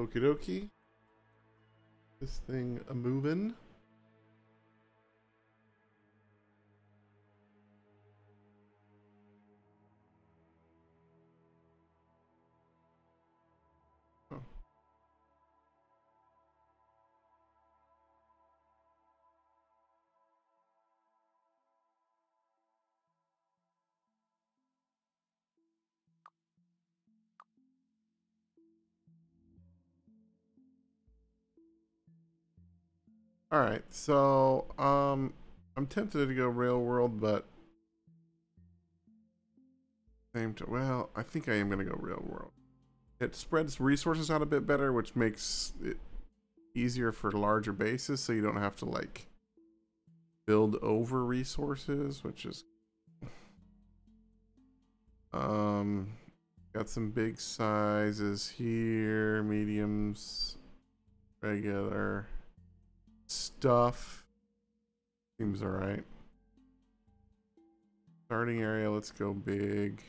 Okie dokie. This thing a moving. Oh. All right, so I'm tempted to go real world, but same to well, I think I am gonna go real world. It spreads resources out a bit better, which makes it easier for larger bases, so you don't have to like build over resources, which is got some big sizes here, mediums, regular stuff. Seems all right. Starting area, let's go big.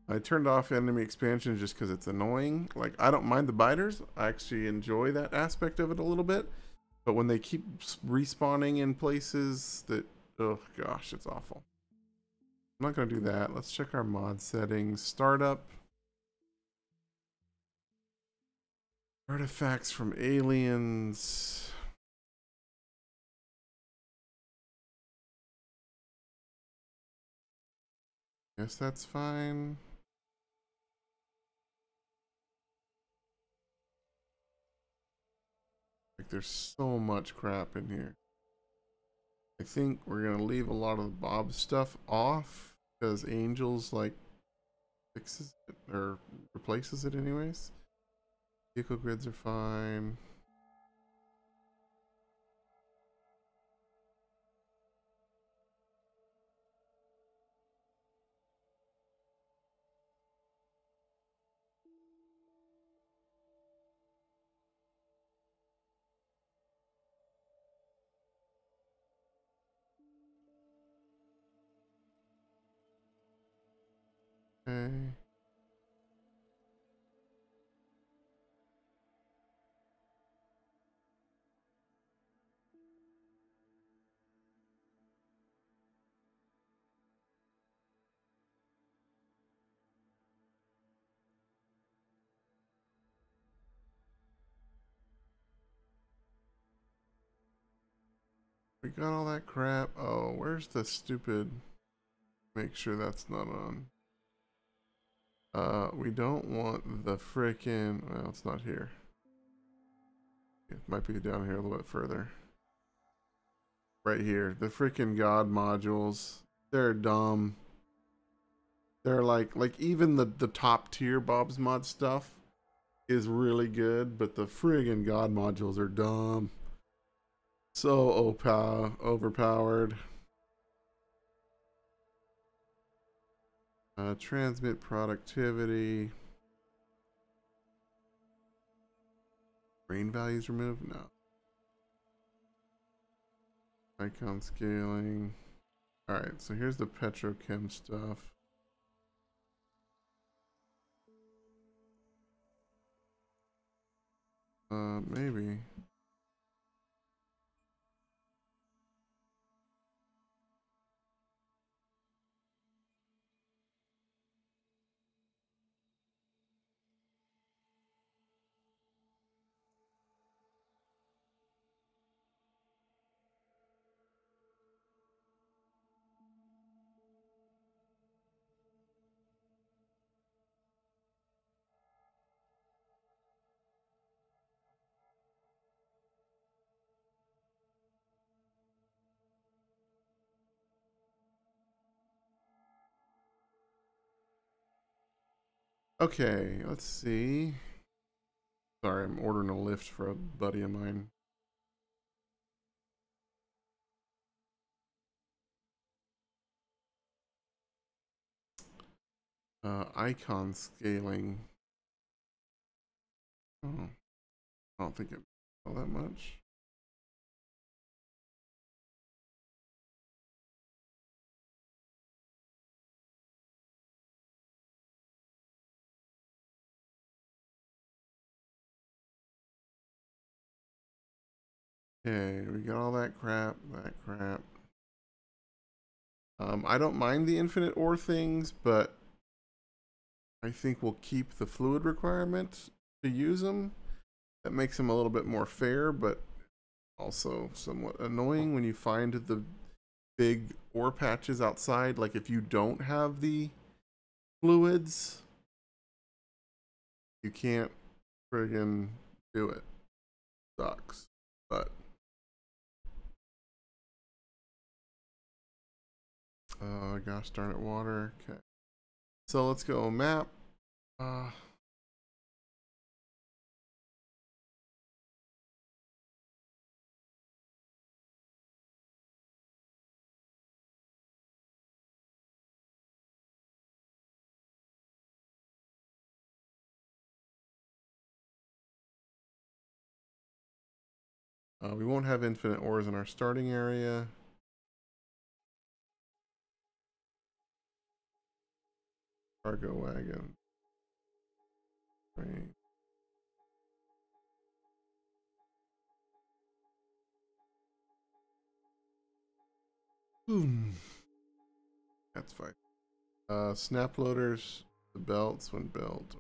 I turned off enemy expansion just because it's annoying. Like, I don't mind the biters. I actually enjoy that aspect of it a little bit. But when they keep respawning in places that, oh gosh, it's awful. I'm not going to do that. Let's check our mod settings. Startup. Artifacts from aliens. Guess that's fine. Like, there's so much crap in here. I think we're going to leave a lot of the Bob stuff off because Angels, like, fixes it or replaces it anyways. Vehicle grids are fine. Okay. We got all that crap. Oh, where's the stupid? Make sure that's not on. We don't want the frickin'. Well, it's not here. It might be down here a little bit further. Right here. The frickin' God modules. They're dumb. They're like even the top tier Bob's Mod stuff is really good, but the friggin' God modules are dumb. So overpowered. Transmit productivity. Brain values removed? No. Icon scaling. Alright, so here's the petrochem stuff. Maybe. Okay, let's see. Sorry, I'm ordering a lift for a buddy of mine. Icon scaling. Oh, I don't think it all that much. Okay, we got all that crap, I don't mind the infinite ore things, but I think we'll keep the fluid requirement to use them. That makes them a little bit more fair, but also somewhat annoying when you find the big ore patches outside. Like if you don't have the fluids, you can't friggin' do it. Sucks. But gosh darn it, water. Okay. So let's go map. We won't have infinite ores in our starting area. Cargo wagon. Right. That's fine. Snap loaders, the belts when built.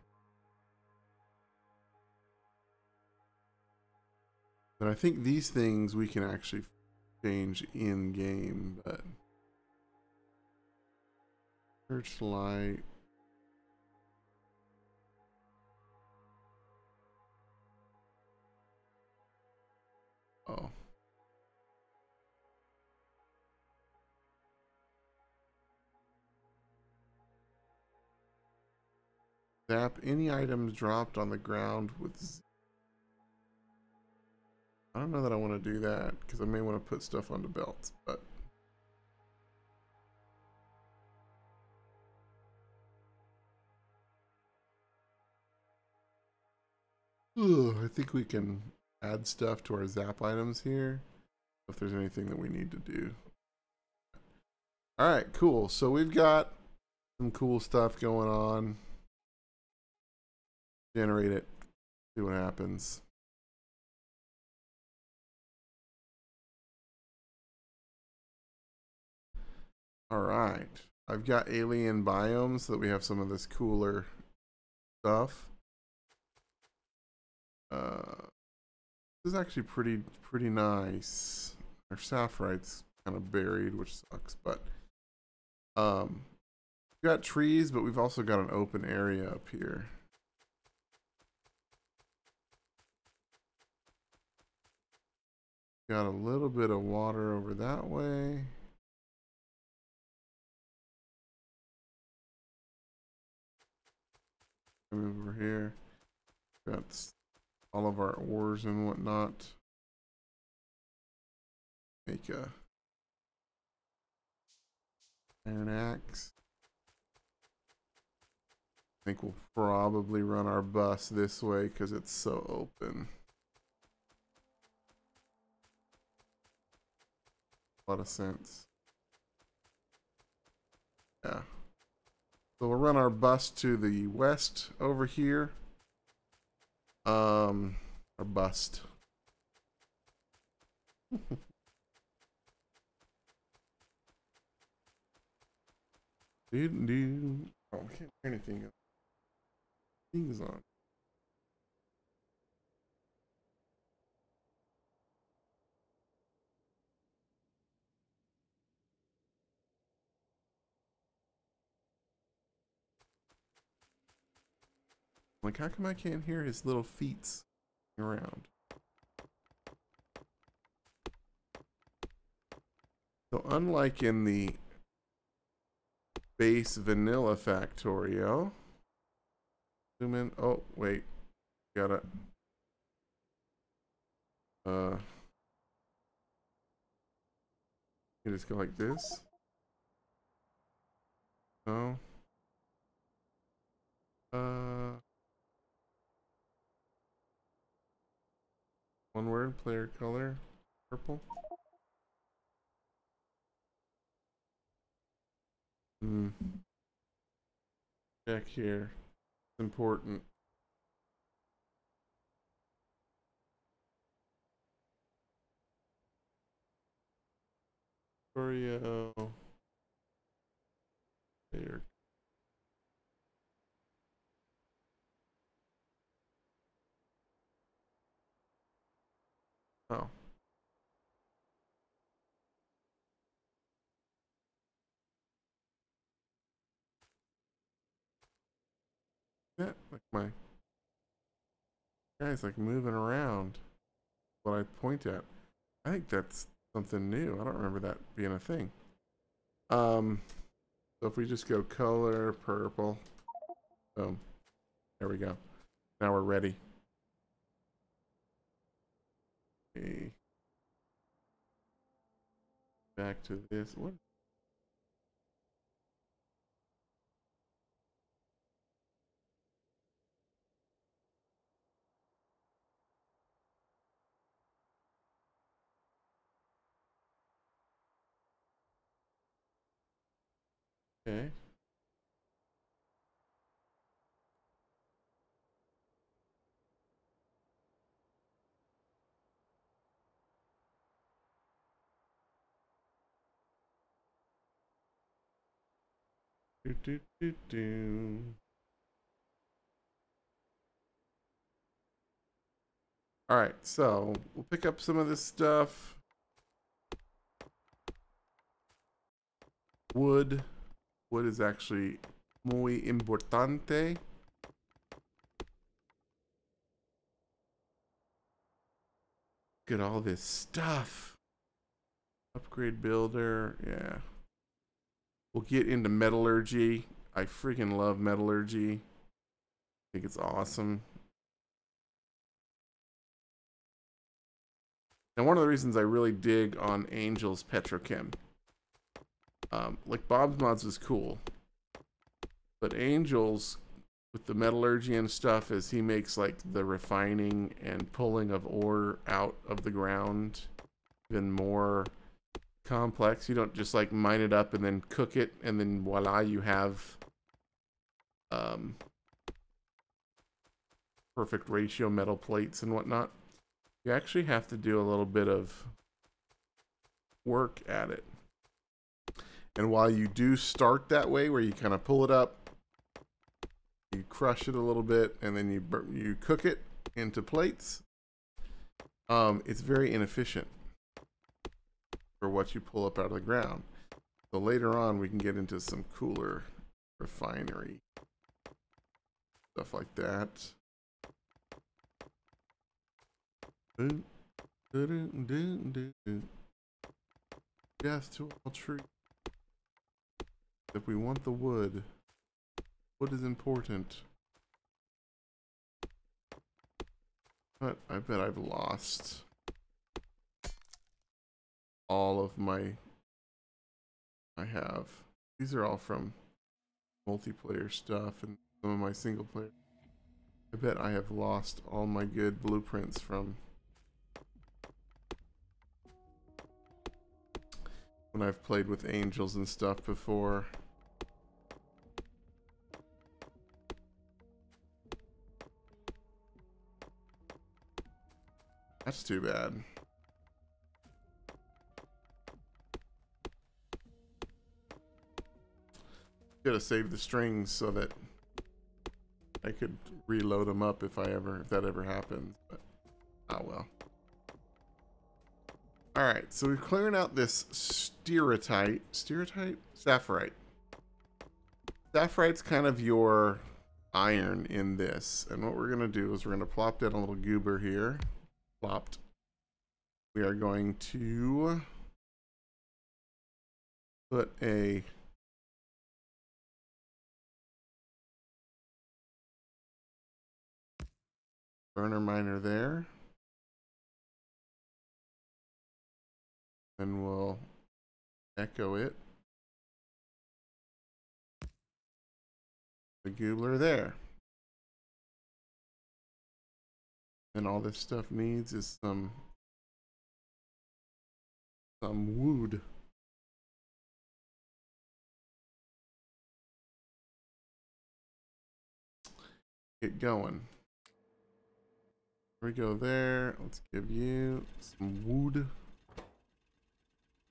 But I think these things we can actually change in game, but searchlight. Oh. Zap any items dropped on the ground with... I don't know that I want to do that, because I may want to put stuff on the belts, but... I think we can add stuff to our zap items here, if there's anything that we need to do. Alright, cool. So we've got some cool stuff going on. Generate it. See what happens. Alright. I've got alien biomes so that we have some of this cooler stuff. This is actually pretty nice. Our sapphirite's kind of buried, which sucks, but we've got trees, but we've also got an open area up here. Got a little bit of water over that way. Over here. Got all of our ores and whatnot. Make a iron axe. I think we'll probably run our bus this way because it's so open. A lot of sense. Yeah. So we'll run our bus to the west over here. Our bust. Dude. Oh, I can't hear anything. Things on. Like, how come I can't hear his little feet around? So unlike in the base vanilla Factorio, zoom in. Oh, wait. Gotta. You just go like this. No. One word, player color, purple. Check here. It's important. Factorio. There. Oh. Yeah, like my guy's like moving around. What I point at. I think that's something new. I don't remember that being a thing. So if we just go color, purple, boom. There we go. Now we're ready. Okay. Back to this. What? Okay. Do, do, do, do. All right, so we'll pick up some of this stuff. Wood. Wood is actually muy importante. Look at all this stuff. Upgrade builder. Yeah. We'll get into metallurgy. I freaking love metallurgy. I think it's awesome. And one of the reasons I really dig on Angel's petrochem. Like Bob's Mods is cool. But Angel's with the metallurgy and stuff is he makes like the refining and pulling of ore out of the ground even more complex. You don't just like mine it up and then cook it and then voila, you have perfect ratio metal plates and whatnot. You actually have to do a little bit of work at it. And while you do start that way where you kind of pull it up, you crush it a little bit and then you cook it into plates, it's very inefficient for what you pull up out of the ground. So later on we can get into some cooler refinery stuff like that. Death to all trees. If we want the wood, wood is important. But I bet I've lost all of my... I have. These are all from multiplayer stuff and some of my single player. I bet I have lost all my good blueprints from when I've played with angels and stuff before. That's too bad. Gotta save the strings so that I could reload them up if that ever happens. But oh well. All right, so we're clearing out this stearite. Stearite? Sapphirite. Sapphire's kind of your iron in this. And what we're gonna do is we're gonna plop down a little goober here. Plopped. We are going to put a burner miner there. Then we'll echo it. The goobler there. And all this stuff needs is some wood. Get going. Here we go there. Let's give you some wood.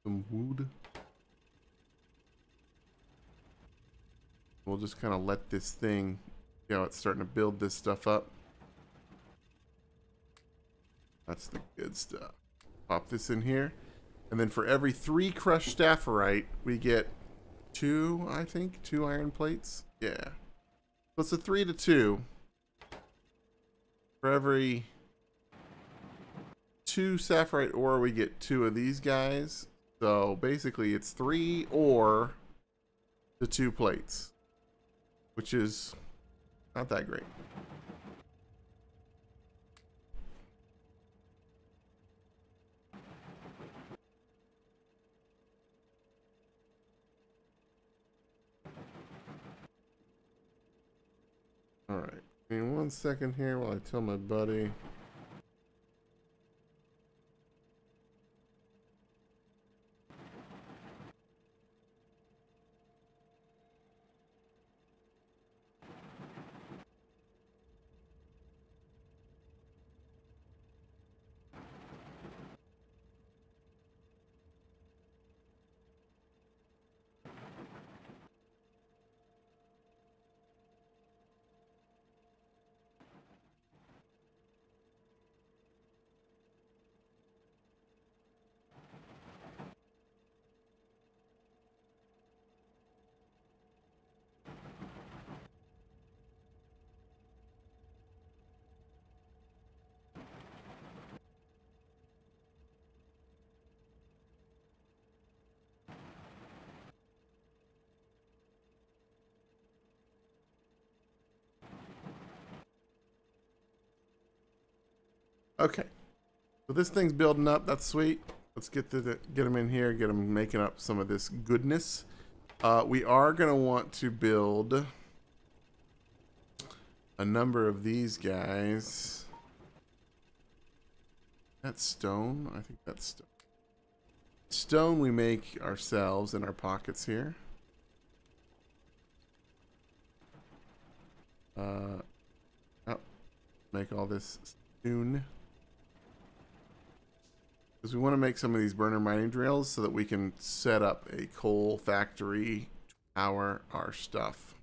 Some wood. We'll just kind of let this thing, you know, it's starting to build this stuff up. That's the good stuff. Pop this in here. And then for every 3 crushed stafferite, we get 2, I think, 2 iron plates. Yeah. So it's a 3 to 2. For every 2 sapphirite ore, we get 2 of these guys. So basically it's 3 ore to 2 plates, which is not that great. All right, give me 1 second here while I tell my buddy. Okay, so this thing's building up. That's sweet. Let's get them in here, get them making up some of this goodness. We are gonna want to build a number of these guys. That's stone. I think that's stone. Stone we make ourselves in our pockets here. Oh, make all this stone. Because we want to make some of these burner mining drills so that we can set up a coal factory to power our stuff.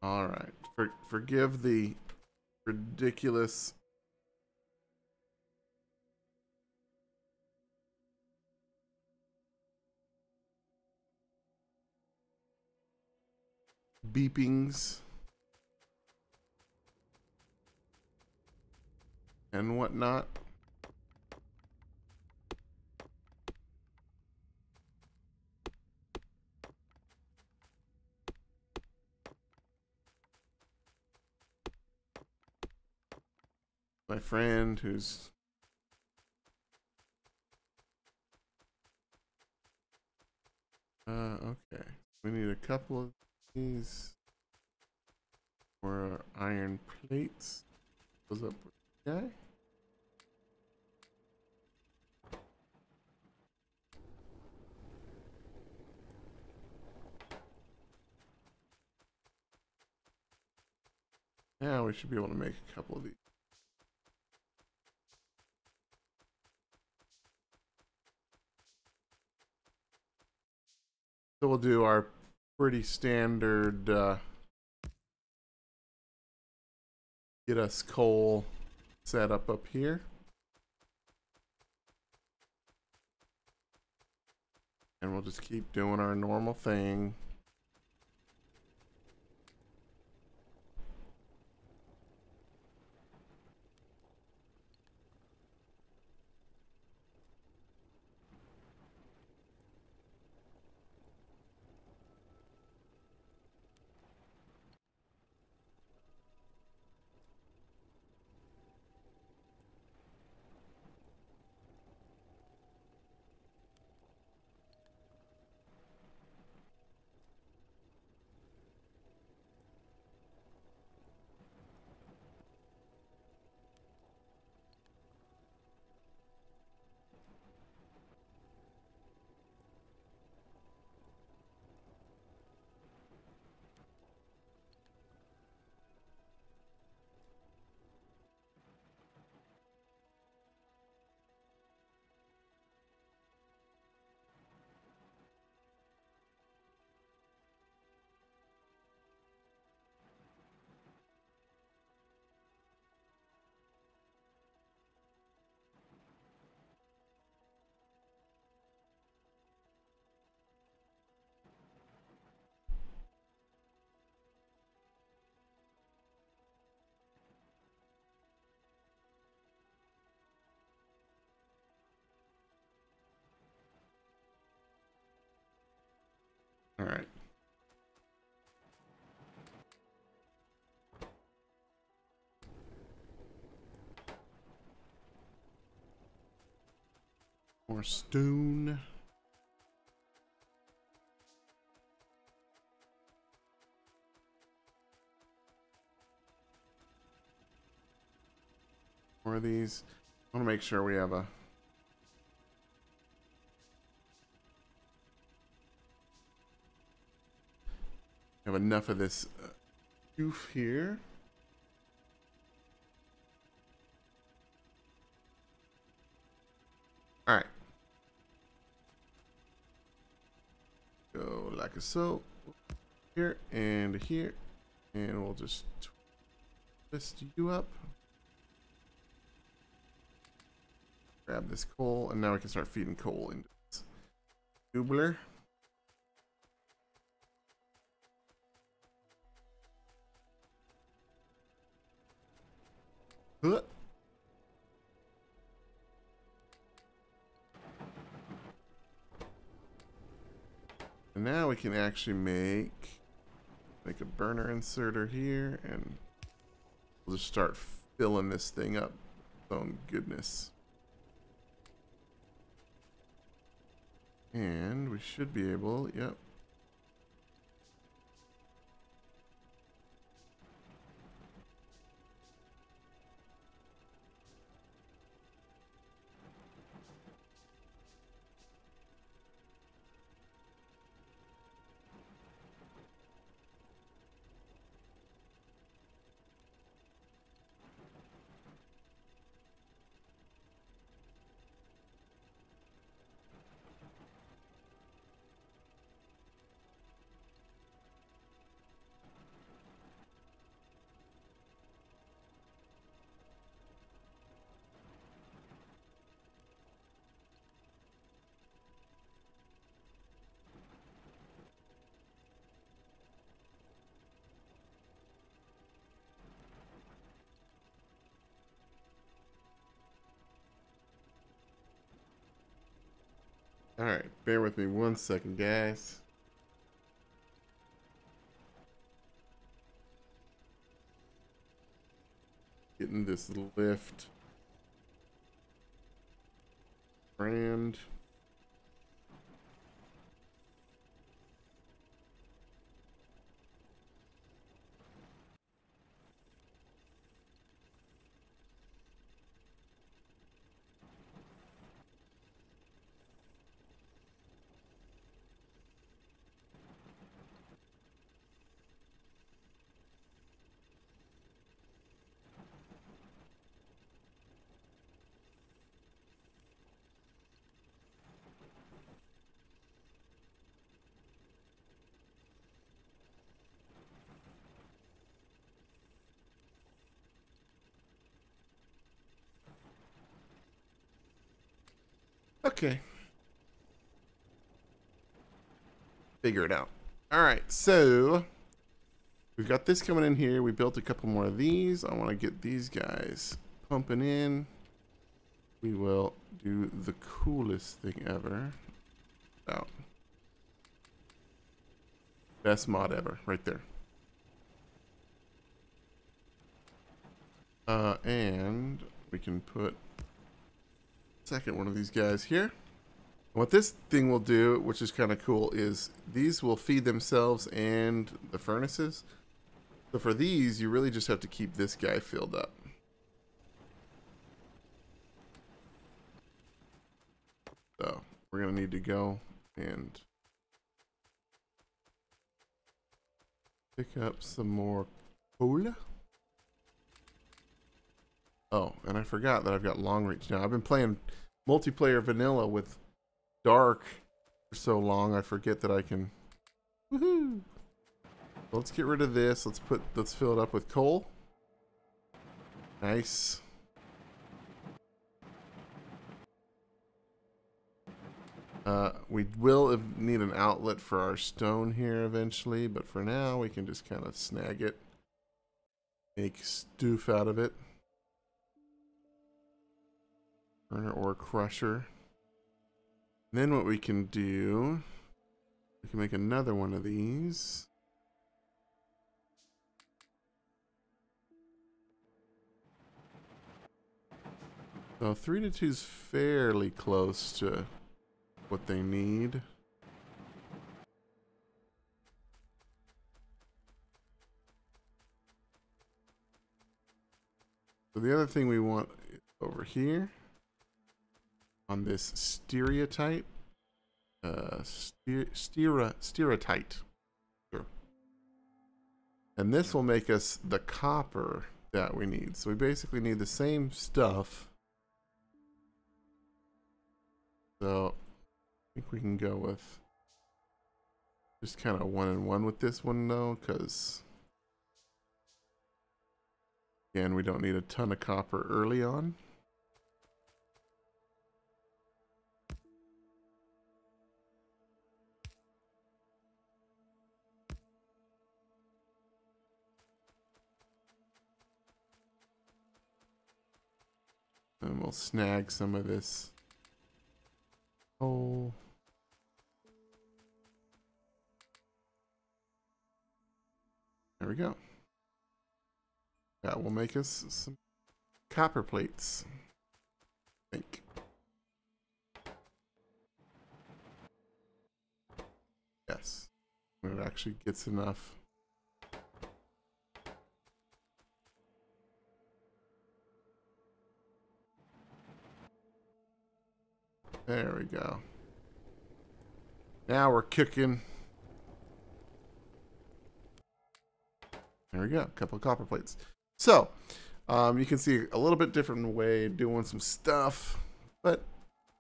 All right. Forgive the ridiculous beepings and whatnot. My friend who's okay. We need a couple of these for iron plates. Goes up with the guy. Yeah, we should be able to make a couple of these. So we'll do our pretty standard get us coal setup up here. And we'll just keep doing our normal thing. More stone. More of these. I want to make sure we have enough of this goof here. All right. Go like so. Here and here. And we'll just twist you up. Grab this coal, and now we can start feeding coal into this tubular. Huh. And now we can actually make a burner inserter here, and we'll just start filling this thing up. Oh goodness. And we should be able, yep. All right, bear with me 1 second, guys. Getting this lift brand. Okay. Figure it out. All right, so we've got this coming in here. We built a couple more of these. I want to get these guys pumping in. We will do the coolest thing ever. Out. Best mod ever, right there. And we can put second one of these guys here. What this thing will do, which is kind of cool, is these will feed themselves and the furnaces. So for these, you really just have to keep this guy filled up. So we're going to need to go and pick up some more coal. Oh, and I forgot that I've got long reach now. I've been playing multiplayer vanilla with dark for so long, I forget that I can. Woohoo! Let's get rid of this. Let's fill it up with coal. Nice. We will need an outlet for our stone here eventually, but for now we can just kind of snag it, make stoof out of it. Burner ore crusher. And then what we can do, we can make another one of these. So 3 to 2 is fairly close to what they need. So the other thing we want over here on this stereotype, stereotype. Sure. And this will make us the copper that we need. So we basically need the same stuff. So I think we can go with just kind of 1 and 1 with this one though, because again, we don't need a ton of copper early on. And we'll snag some of this coal. There we go. That will make us some copper plates, I think. Yes. When it actually gets enough. There we go. Now we're cooking. There we go. A couple of copper plates. So, you can see a little bit different way of doing some stuff, but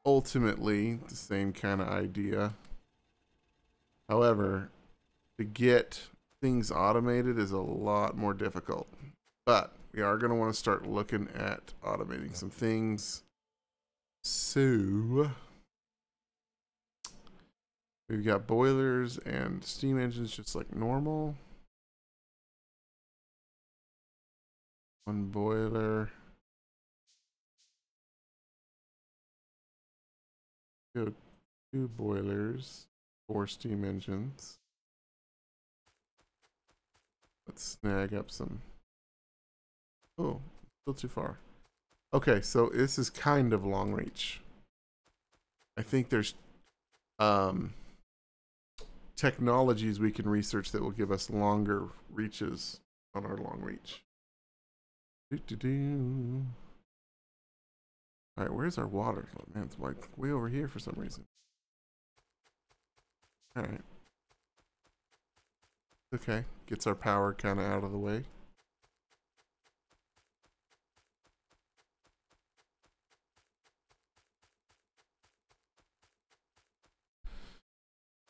ultimately the same kind of idea. However, to get things automated is a lot more difficult. But we are going to want to start looking at automating some things. So we've got boilers and steam engines just like normal. One boiler. Go 2 boilers, 4 steam engines. Let's snag up some. Oh, still too far. Okay, so this is kind of long reach. I think there's technologies we can research that will give us longer reaches on our long reach. All right, where's our water? Oh, man, it's like way over here for some reason. All right. Okay, gets our power kind of out of the way.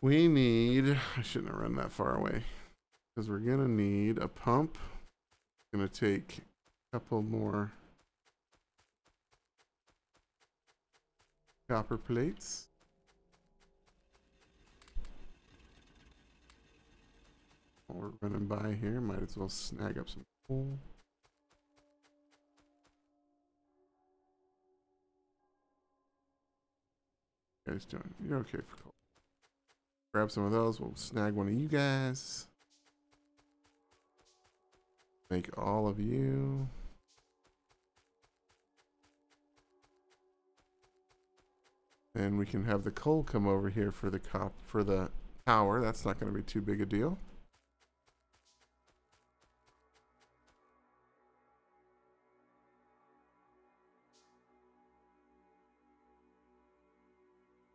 We need, I shouldn't have run that far away, because we're going to need a pump. It's going to take a couple more copper plates. While we're running by here, might as well snag up some coal. What are you guys doing? You're okay for coal. Grab some of those. We'll snag one of you guys. Make all of you. Then we can have the coal come over here for the power. That's not going to be too big a deal.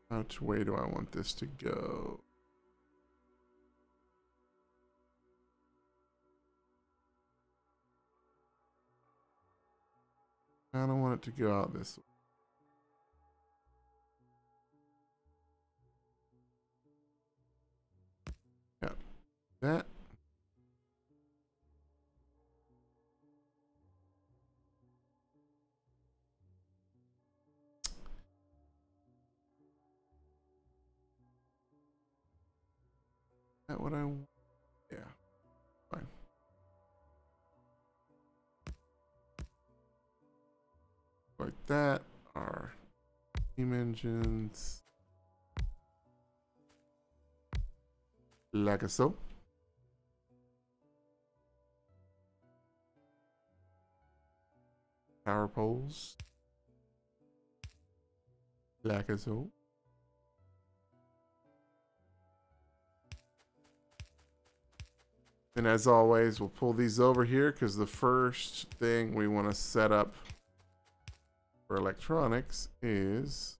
Which way do I want this to go? I don't want it to go out this way. Yeah, that. That what I want? Yeah, fine. Like that. Our steam engines. Like so. Power poles. Like so. And as always, we'll pull these over here because the first thing we want to set up for electronics is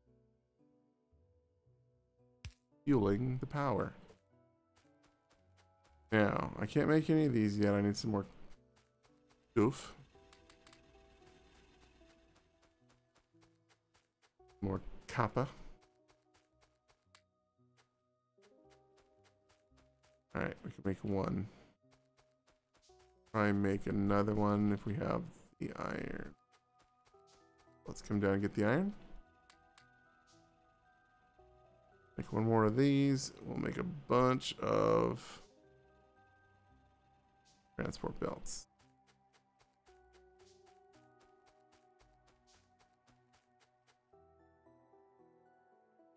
fueling the power. Now, I can't make any of these yet. I need some more goof. More copper. Alright, we can make one. Try and make another one if we have the iron. Let's come down and get the iron. Make one more of these. We'll make a bunch of transport belts.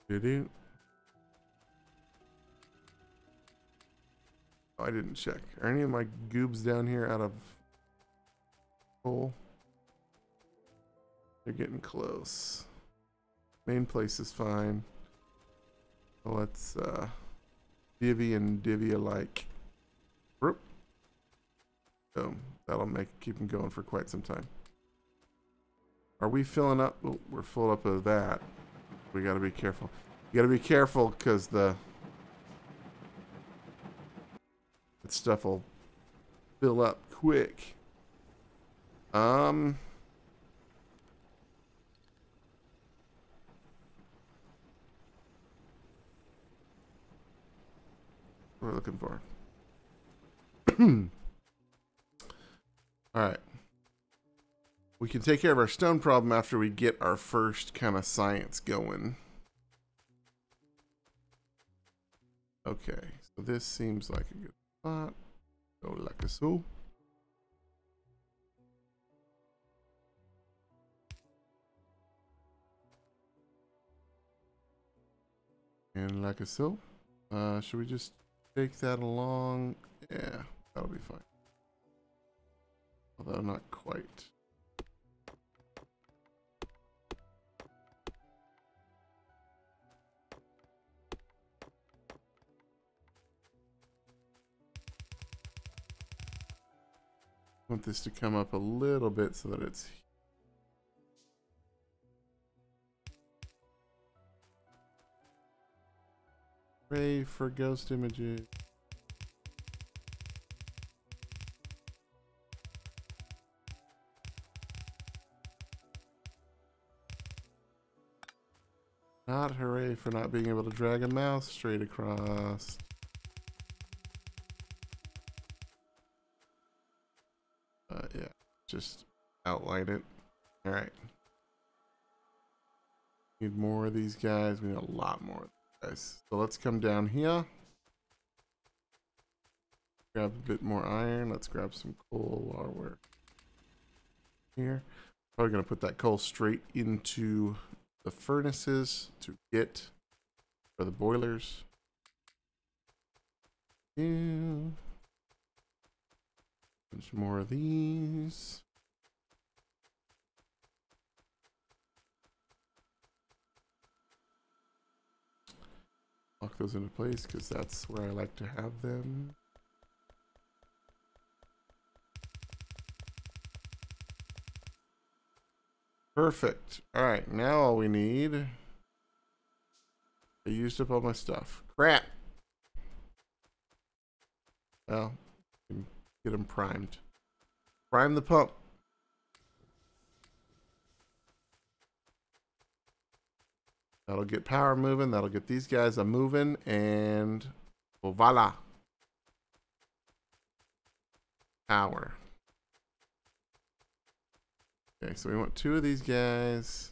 Do-do. Oh, I didn't check. Are any of my goobs down here out of coal? They're getting close. Main place is fine. Let's divvy and divvy alike. Whoop. So that'll keep them going for quite some time. Are we filling up? Oh, we're full up of that. We gotta be careful. You gotta be careful because the stuff will fill up quick. What we're looking for. All right. We can take care of our stone problem after we get our first kind of science going. Okay, so this seems like a good spot. Go like so. And like so. Should we just take that along? Yeah, that'll be fine. Although not quite. I want this to come up a little bit so that it's pray for ghost images. Not hooray for not being able to drag a mouse straight across. Yeah, just outline it. All right. Need more of these guys. We need a lot more of these guys. So let's come down here. Grab a bit more iron. Let's grab some coal while we're here. Probably gonna put that coal straight into the furnaces to get for the boilers. Yeah. Bunch more of these. Lock those into place because that's where I like to have them. Perfect. All right, now all we need. I used up all my stuff. Crap. Well, get them primed. Prime the pump. That'll get power moving. That'll get these guys a moving, and well, voila. Power. Okay, so we want 2 of these guys.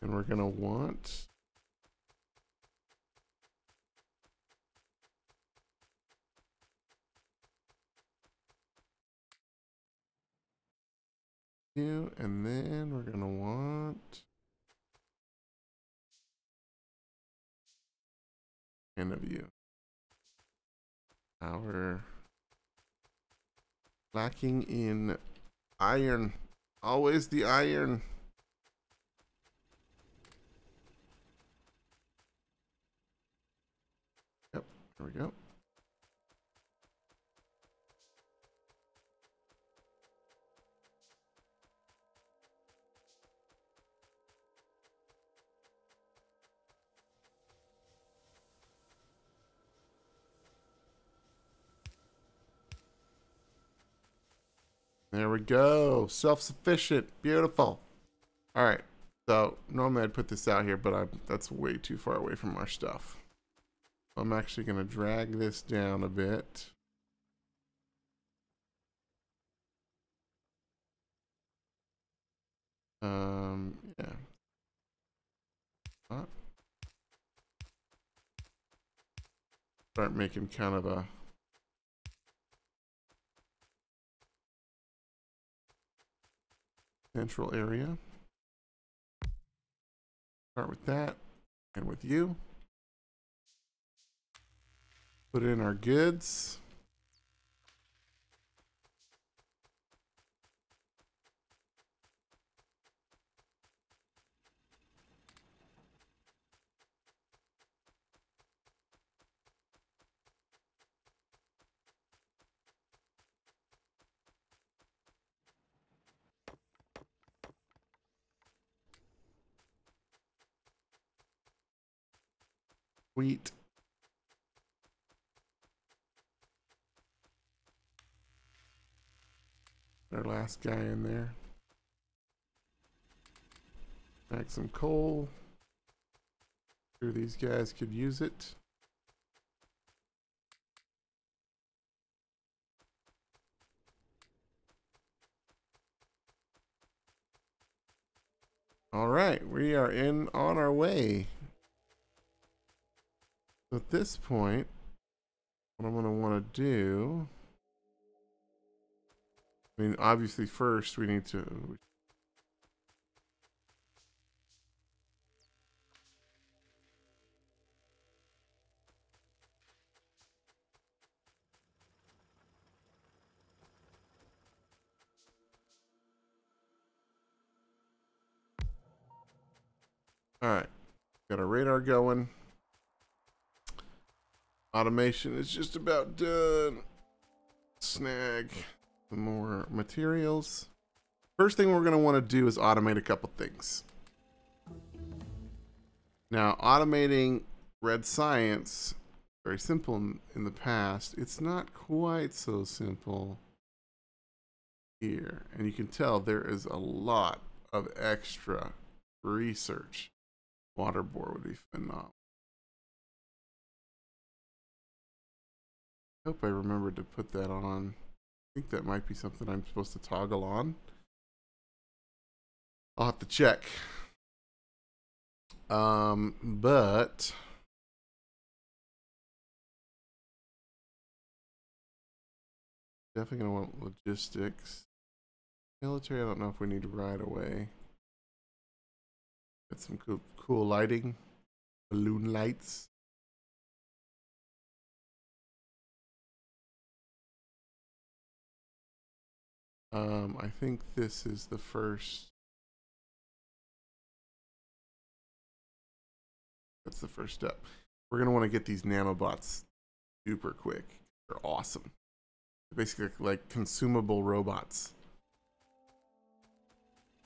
And we're gonna want you, and then we're gonna want N of you. Power. Lacking in iron. Always the iron. There we go. There we go. Self-sufficient. Beautiful. All right. So normally I'd put this out here, but that's way too far away from our stuff. I'm actually going to drag this down a bit. Yeah. Start making kind of a central area. Start with that and with you. Put in our goods. Wheat. Our last guy in there. Back some coal. Sure these guys could use it. All right, we are on our way. At this point, what I'm going to want to do, I mean, obviously first we need to, all right, got our radar going. Automation is just about done. Snag some more materials. First thing we're going to want to do is automate a couple things. Now, automating red science, very simple in the past. It's not quite so simple here. And you can tell there is a lot of extra research. Waterboard would be phenomenal. I hope I remembered to put that on. I think that might be something I'm supposed to toggle on. I'll have to check. But definitely gonna want logistics. Military, I don't know if we need right away. Got some cool lighting. Balloon lights. I think this is the first. That's the first step. We're gonna want to get these nanobots super quick. They're awesome. They're basically like consumable robots.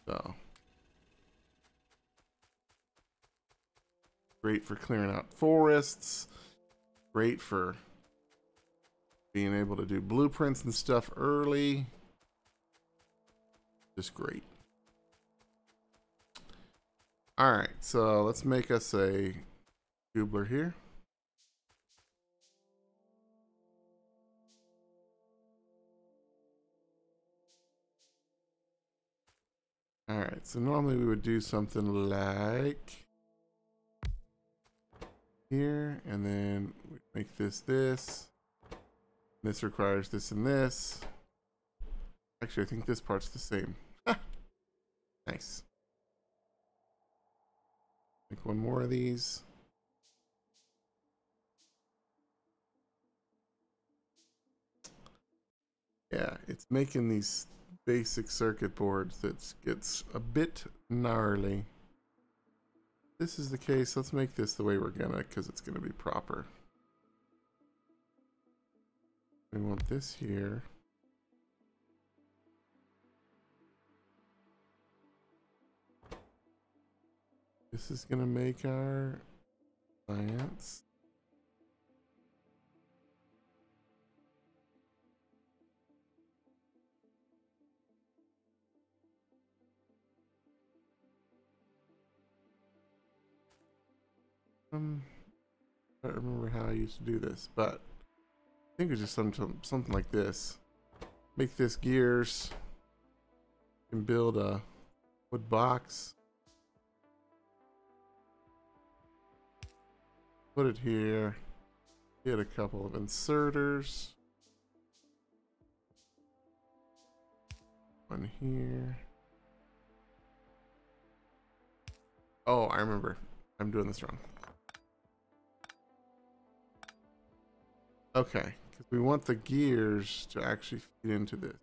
So great for clearing out forests. Great for being able to do blueprints and stuff early. Just great. All right, so let's make us a Goobler here. All right, so normally we would do something like here, and then we make this. This requires this and this. Actually, I think this part's the same. Nice. Make one more of these. Yeah, it's making these basic circuit boards that gets a bit gnarly. If this is the case, let's make this the way we're gonna, because it's gonna be proper. We want this here. This is gonna make our science. I don't remember how I used to do this, but I think it's just something like this. Make this gears. And build a wood box. Put it here. Get a couple of inserters. One here. Oh, I remember. I'm doing this wrong. Okay, because we want the gears to actually feed into this.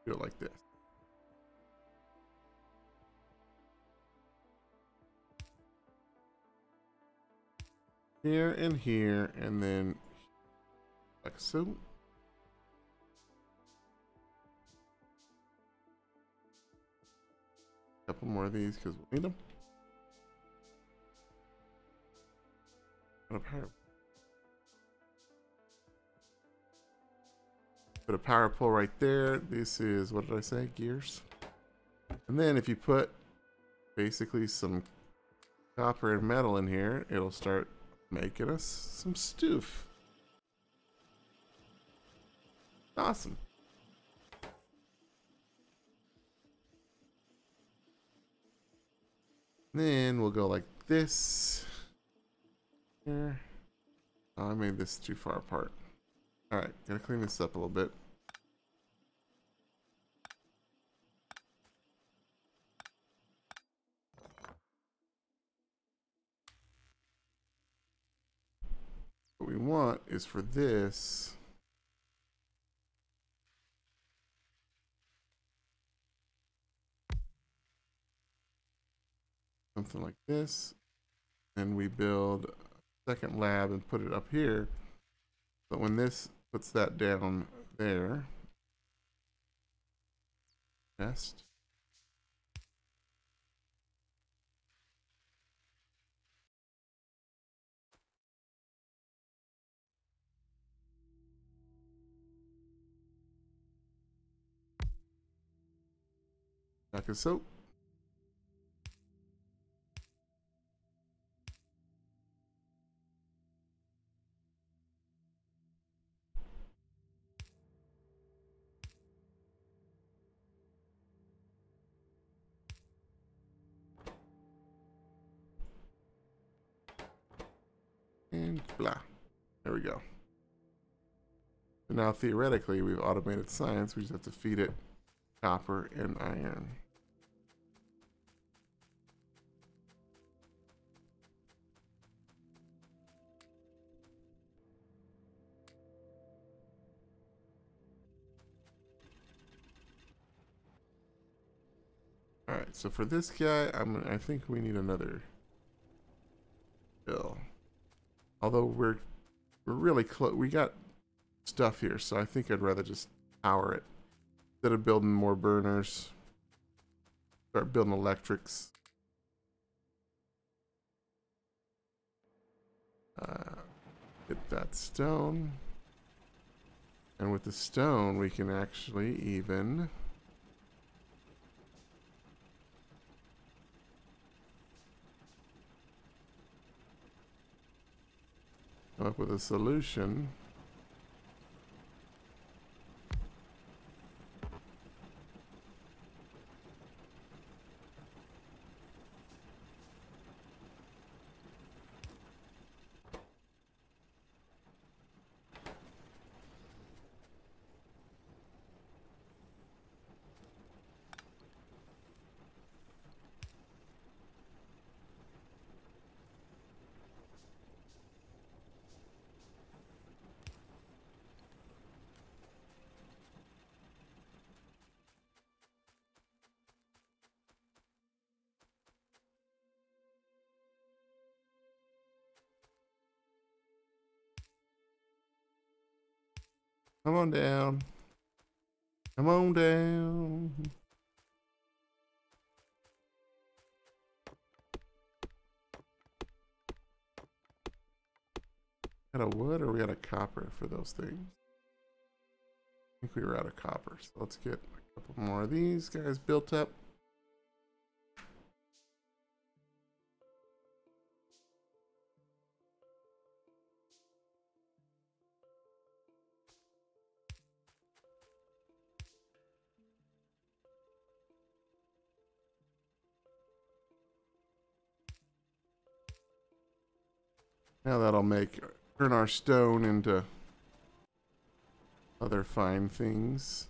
Do it like this. Here and here, and then like so. Couple more of these because we'll need them. Put a power pole right there. This is, what did I say? Gears. And then if you put basically some copper and metal in here, it'll start making us some stoof. Awesome. Then we'll go like this. Here. Oh, I made this too far apart. Alright, gotta clean this up a little bit. What we want is for this. Something like this. And we build a second lab and put it up here. But when this puts that down there. Nest. Like a soap. And blah. There we go. So now theoretically we've automated science. We just have to feed it copper and iron. Alright, so for this guy, I think we need another bill. Although we're really close. We got stuff here, so I think I'd rather just power it. Instead of building more burners. Start building electrics. Get that stone. And with the stone, we can actually even come up with a solution. Come on down. Come on down. Out of wood or we out of copper for those things? I think we were out of copper, so let's get a couple more of these guys built up. Now that'll turn our stone into other fine things.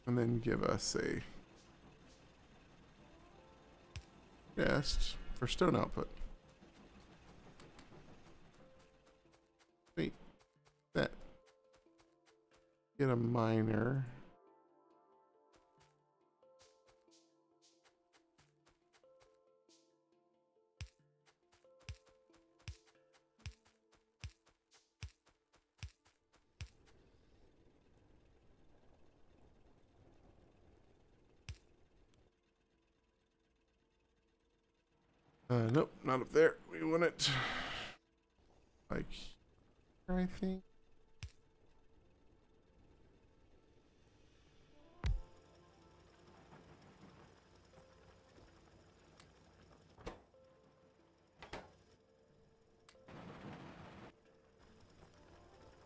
And then give us a chest for stone output. Wait, that. Get a miner. Nope, not up there. We want it like here, I think.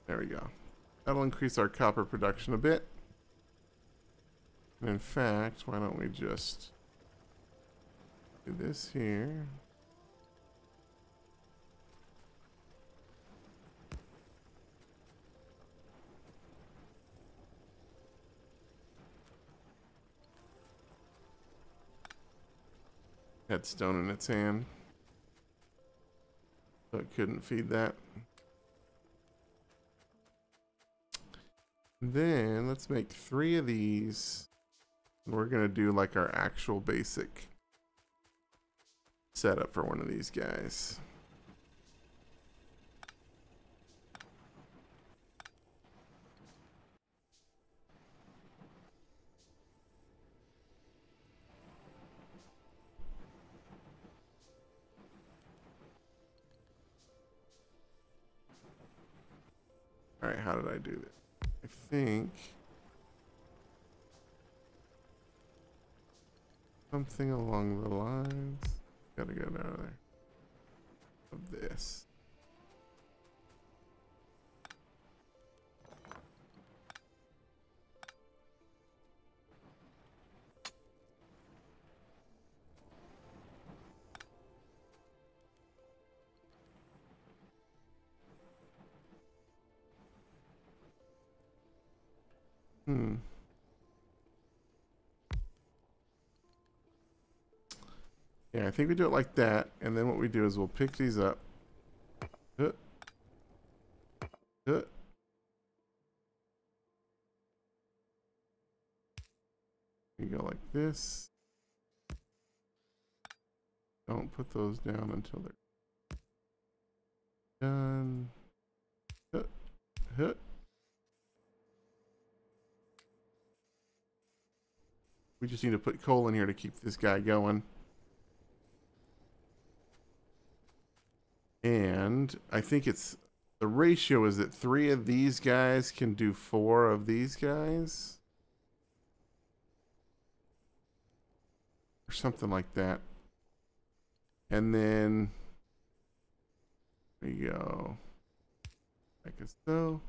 There we go. That'll increase our copper production a bit. And in fact, why don't we just do this here? Had stone in its hand, so it couldn't feed that. Then let's make 3 of these. We're gonna do like our actual basic setup for one of these guys. All right, how did I do that? I think something along the lines. Gotta get out of there. Of this. Yeah, I think we do it like that, and then what we do is we'll pick these up. You go like this. Don't put those down until they're done. We just need to put coal in here to keep this guy going. And I think it's the ratio is that 3 of these guys can do 4 of these guys. Or something like that. And then there you go. Like so.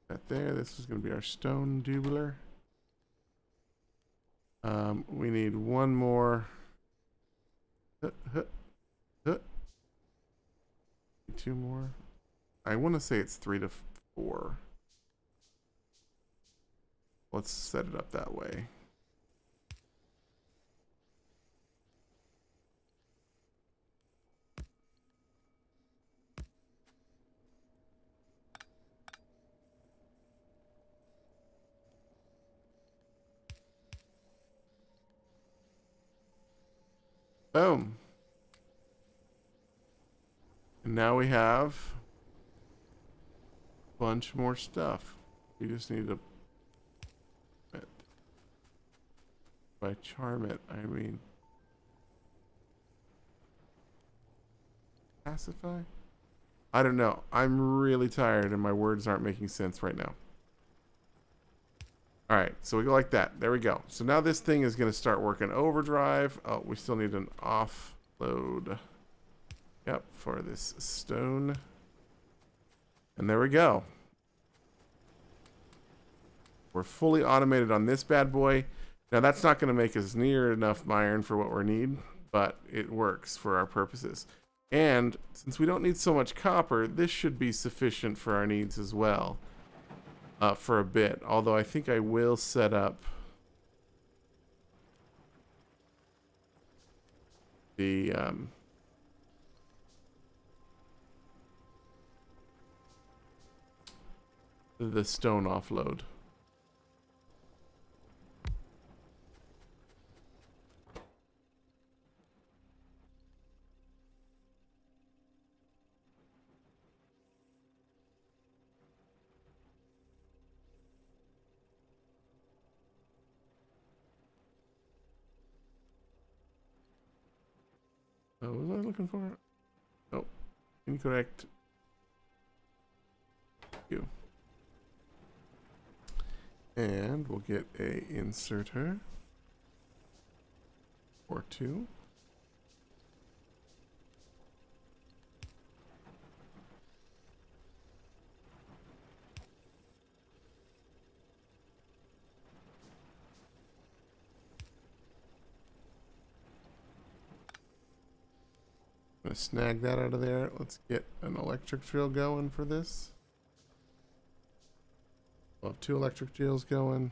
That there. This is going to be our stone doubler. We need one more. 2 more. I want to say it's 3 to 4. Let's set it up that way. Boom. And now we have a bunch more stuff. We just need to... By charm it, I mean... Pacify? I don't know. I'm really tired and my words aren't making sense right now. Alright, so we go like that. There we go. So now this thing is going to start working overdrive. Oh, we still need an offload. Yep, for this stone. And there we go. We're fully automated on this bad boy. Now that's not going to make us near enough iron for what we need, but it works for our purposes. And since we don't need so much copper, this should be sufficient for our needs as well. For a bit, although I think I will set up the stone offload. What was I looking for? Oh, incorrect. You. And we'll get a inserter or two. I'm gonna snag that out of there. Let's get an electric drill going for this. We'll have 2 electric drills going.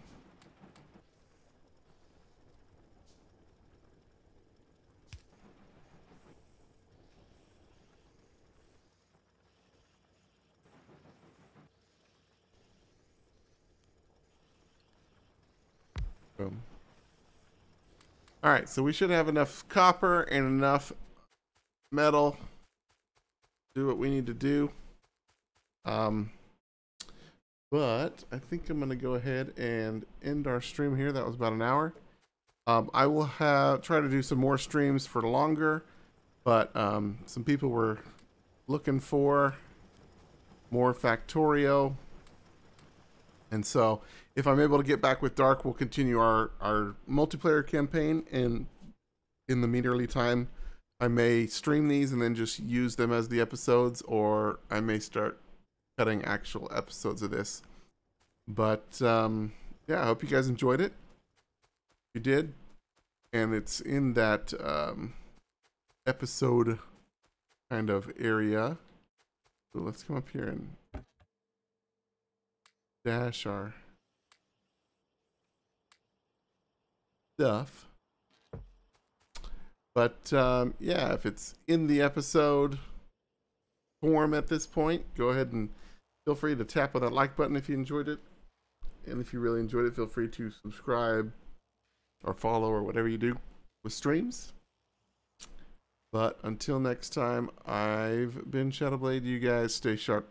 Boom. Alright, so we should have enough copper and enough metal. Do what we need to do. But I think I'm going to go ahead and end our stream here. That was about an hour. I will try to do some more streams for longer, but some people were looking for more Factorio. And so if I'm able to get back with Dark, we'll continue our multiplayer campaign, and in the meterly time I may stream these and then just use them as the episodes, or I may start cutting actual episodes of this. But yeah, I hope you guys enjoyed it. If you did, and it's in that episode kind of area. So let's come up here and dash our stuff. But yeah, if it's in the episode form at this point, go ahead and feel free to tap on that like button if you enjoyed it. And if you really enjoyed it, feel free to subscribe or follow or whatever you do with streams. But until next time, I've been ShdwBlade. You guys stay sharp.